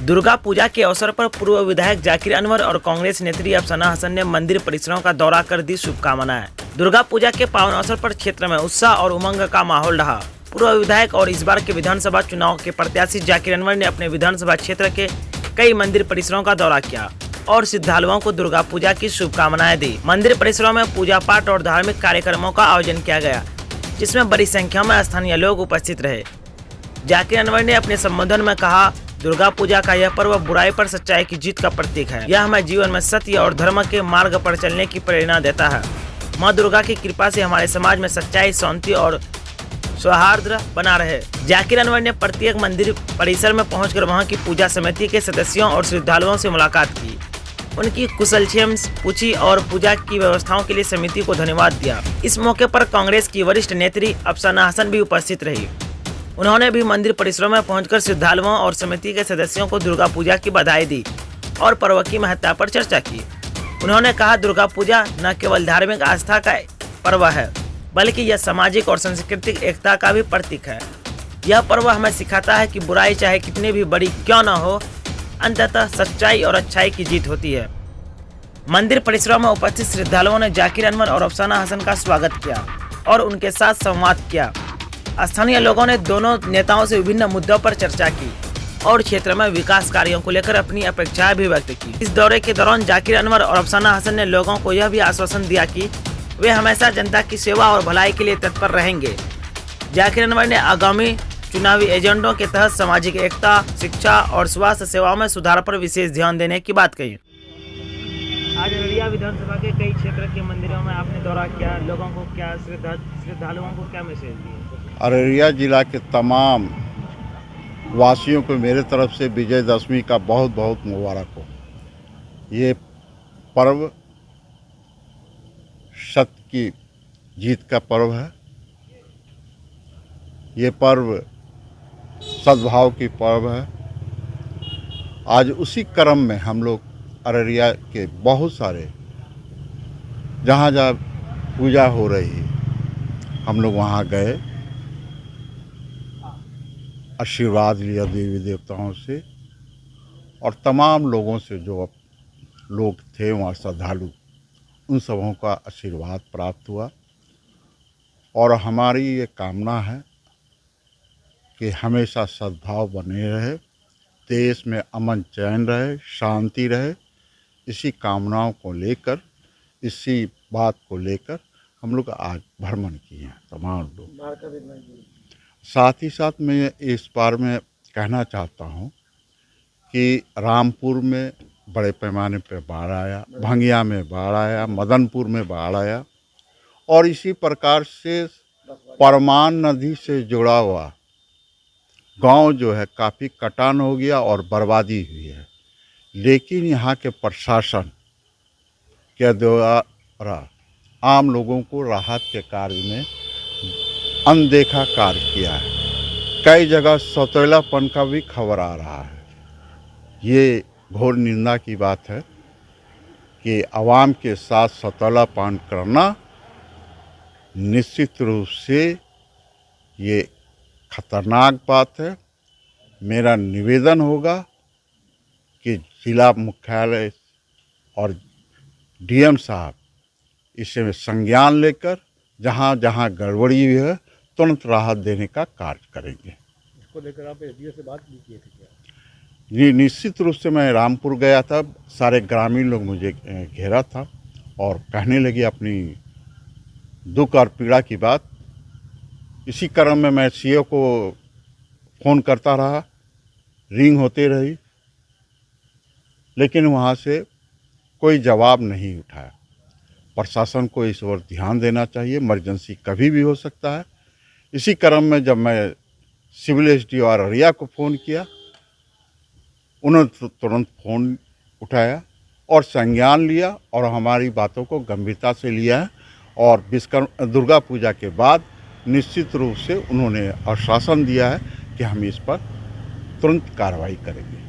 दुर्गा पूजा के अवसर पर पूर्व विधायक जाकिर अनवर और कांग्रेस नेत्री अफसाना हसन ने मंदिर परिसरों का दौरा कर दी शुभकामनाएं। दुर्गा पूजा के पावन अवसर पर क्षेत्र में उत्साह और उमंग का माहौल रहा। पूर्व विधायक और इस बार के विधानसभा चुनाव के प्रत्याशी जाकिर अनवर ने अपने विधानसभा क्षेत्र के कई मंदिर परिसरों का दौरा किया और श्रद्धालुओं को दुर्गा पूजा की शुभकामनाएं दी। मंदिर परिसरों में पूजा पाठ और धार्मिक कार्यक्रमों का आयोजन किया गया, जिसमें बड़ी संख्या में स्थानीय लोग उपस्थित रहे। जाकिर अनवर ने अपने संबोधन में कहा, दुर्गा पूजा का यह पर्व बुराई पर सच्चाई की जीत का प्रतीक है। यह हमें जीवन में सत्य और धर्म के मार्ग पर चलने की प्रेरणा देता है। माँ दुर्गा की कृपा से हमारे समाज में सच्चाई, शांति और सौहार्द बना रहे। जाकिर अनवर ने प्रत्येक मंदिर परिसर में पहुंचकर वहां की पूजा समिति के सदस्यों और श्रद्धालुओं से मुलाकात की, उनकी कुशलक्षेम पूछी और पूजा की व्यवस्थाओं के लिए समिति को धन्यवाद दिया। इस मौके पर कांग्रेस की वरिष्ठ नेत्री अफसाना हसन भी उपस्थित रही। उन्होंने भी मंदिर परिसरों में पहुंचकर श्रद्धालुओं और समिति के सदस्यों को दुर्गा पूजा की बधाई दी और पर्व की महत्ता पर चर्चा की। उन्होंने कहा, दुर्गा पूजा न केवल धार्मिक आस्था का पर्व है, बल्कि यह सामाजिक और सांस्कृतिक एकता का भी प्रतीक है। यह पर्व हमें सिखाता है कि बुराई चाहे कितनी भी बड़ी क्यों न हो, अंततः सच्चाई और अच्छाई की जीत होती है। मंदिर परिसरों में उपस्थित श्रद्धालुओं ने जाकिर अनवर और अफसाना हसन का स्वागत किया और उनके साथ संवाद किया। स्थानीय लोगों ने दोनों नेताओं से विभिन्न मुद्दों पर चर्चा की और क्षेत्र में विकास कार्यों को लेकर अपनी अपेक्षाएं भी व्यक्त की। इस दौरे के दौरान जाकिर अनवर और अफसाना हसन ने लोगों को यह भी आश्वासन दिया कि वे हमेशा जनता की सेवा और भलाई के लिए तत्पर रहेंगे। जाकिर अनवर ने आगामी चुनावी एजेंडों के तहत सामाजिक एकता, शिक्षा और स्वास्थ्य सेवाओं में सुधार पर विशेष ध्यान देने की बात कही। आज अररिया विधानसभा के कई क्षेत्र के मंदिरों में आपने दौरा किया, लोगों को क्या श्रद्धालुओं को क्या मैसेज दिए? अररिया जिला के तमाम वासियों को मेरे तरफ से विजयदशमी का बहुत बहुत मुबारक हो। ये पर्व सत्य की जीत का पर्व है। ये पर्व सद्भाव की पर्व है। आज उसी क्रम में हम लोग अररिया के बहुत सारे जहाँ जहाँ पूजा हो रही हम लोग वहाँ गए, आशीर्वाद लिया देवी देवताओं से और तमाम लोगों से जो लोग थे वहाँ श्रद्धालु, उन सबों का आशीर्वाद प्राप्त हुआ। और हमारी ये कामना है कि हमेशा सद्भाव बने रहे, देश में अमन चैन रहे, शांति रहे। इसी कामनाओं को लेकर, इसी बात को लेकर हम लोग आज भ्रमण किए हैं तमाम लोग। साथ ही साथ मैं इस बार में कहना चाहता हूँ कि रामपुर में बड़े पैमाने पर बाढ़ आया, भंगिया में बाढ़ आया, मदनपुर में बाढ़ आया और इसी प्रकार से परमान नदी से जुड़ा हुआ गांव जो है काफ़ी कटान हो गया और बर्बादी हुई है। लेकिन यहाँ के प्रशासन के द्वारा आम लोगों को राहत के कार्य में अनदेखा कार्य किया है। कई जगह सौतेलापन का भी खबर आ रहा है। ये घोर निंदा की बात है कि आवाम के साथ सौतेलापन करना निश्चित रूप से ये खतरनाक बात है। मेरा निवेदन होगा कि जिला मुख्यालय और डीएम साहब इसे संज्ञान लेकर जहाँ जहाँ गड़बड़ी हुई है तुरंत राहत देने का कार्य करेंगे। इसको लेकर आप एसडीओ से बात भी किए थे क्या? जी, निश्चित रूप से मैं रामपुर गया था। सारे ग्रामीण लोग मुझे घेरा था और कहने लगे अपनी दुख और पीड़ा की बात। इसी क्रम में मैं सीओ को फ़ोन करता रहा, रिंग होती रही, लेकिन वहाँ से कोई जवाब नहीं उठाया। प्रशासन को इस ओर ध्यान देना चाहिए, इमरजेंसी कभी भी हो सकता है। इसी क्रम में जब मैं सिविल एसडीओ अररिया को फ़ोन किया, उन्होंने तुरंत फ़ोन उठाया और संज्ञान लिया और हमारी बातों को गंभीरता से लिया है। और दुर्गा पूजा के बाद निश्चित रूप से उन्होंने आश्वासन दिया है कि हम इस पर तुरंत कार्रवाई करेंगे।